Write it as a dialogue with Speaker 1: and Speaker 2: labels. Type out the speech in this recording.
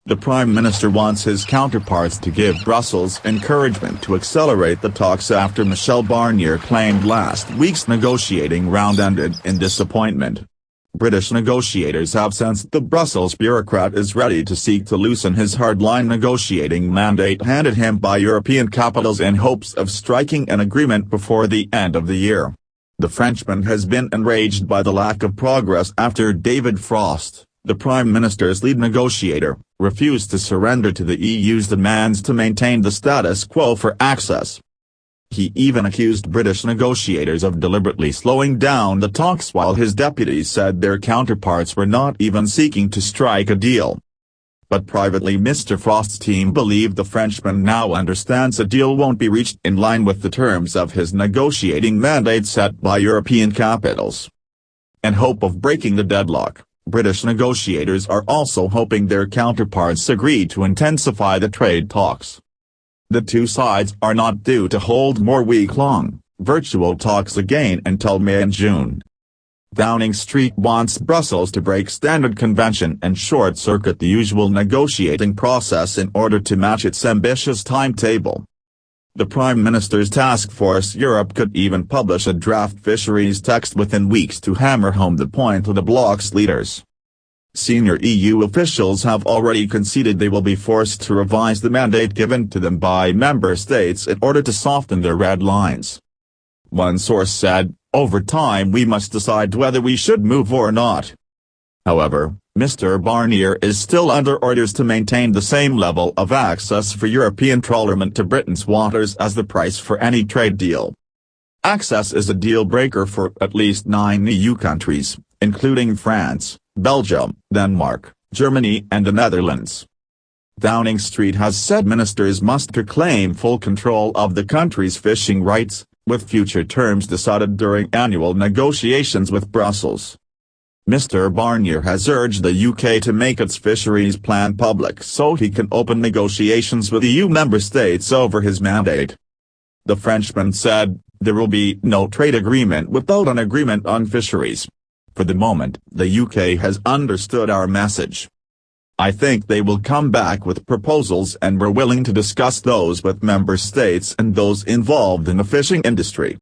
Speaker 1: The Prime Minister wants his counterparts to give Brussels encouragement to accelerate the talks after Michel Barnier claimed last week's negotiating round ended in disappointment. British negotiators have sensed the Brussels bureaucrat is ready to seek to loosen his hardline negotiating mandate handed him by European capitals in hopes of striking an agreement before the end of the year. The Frenchman has been enraged by the lack of progress after David Frost, the Prime Minister's lead negotiator, refused to surrender to the EU's demands to maintain the status quo for access. He even accused British negotiators of deliberately slowing down the talks while his deputies said their counterparts were not even seeking to strike a deal. But privately Mr. Frost's team believe the Frenchman now understands a deal won't be reached in line with the terms of his negotiating mandate set by European capitals. In hope of breaking the deadlock, British negotiators are also hoping their counterparts agree to intensify the trade talks. The two sides are not due to hold more week-long, virtual talks again until May and June. Downing Street wants Brussels to break standard convention and short-circuit the usual negotiating process in order to match its ambitious timetable. The Prime Minister's Task Force Europe could even publish a draft fisheries text within weeks to hammer home the point to the bloc's leaders. Senior EU officials have already conceded they will be forced to revise the mandate given to them by member states in order to soften their red lines. One source said, "Over time we must decide whether we should move or not." However, Mr. Barnier is still under orders to maintain the same level of access for European trawlermen to Britain's waters as the price for any trade deal. Access is a deal-breaker for at least 9 EU countries, including France, Belgium, Denmark, Germany and the Netherlands. Downing Street has said ministers must reclaim full control of the country's fishing rights, with future terms decided during annual negotiations with Brussels. Mr. Barnier has urged the UK to make its fisheries plan public so he can open negotiations with EU member states over his mandate. The Frenchman said, "There will be no trade agreement without an agreement on fisheries. For the moment, the UK has understood our message. I think they will come back with proposals and we're willing to discuss those with member states and those involved in the fishing industry."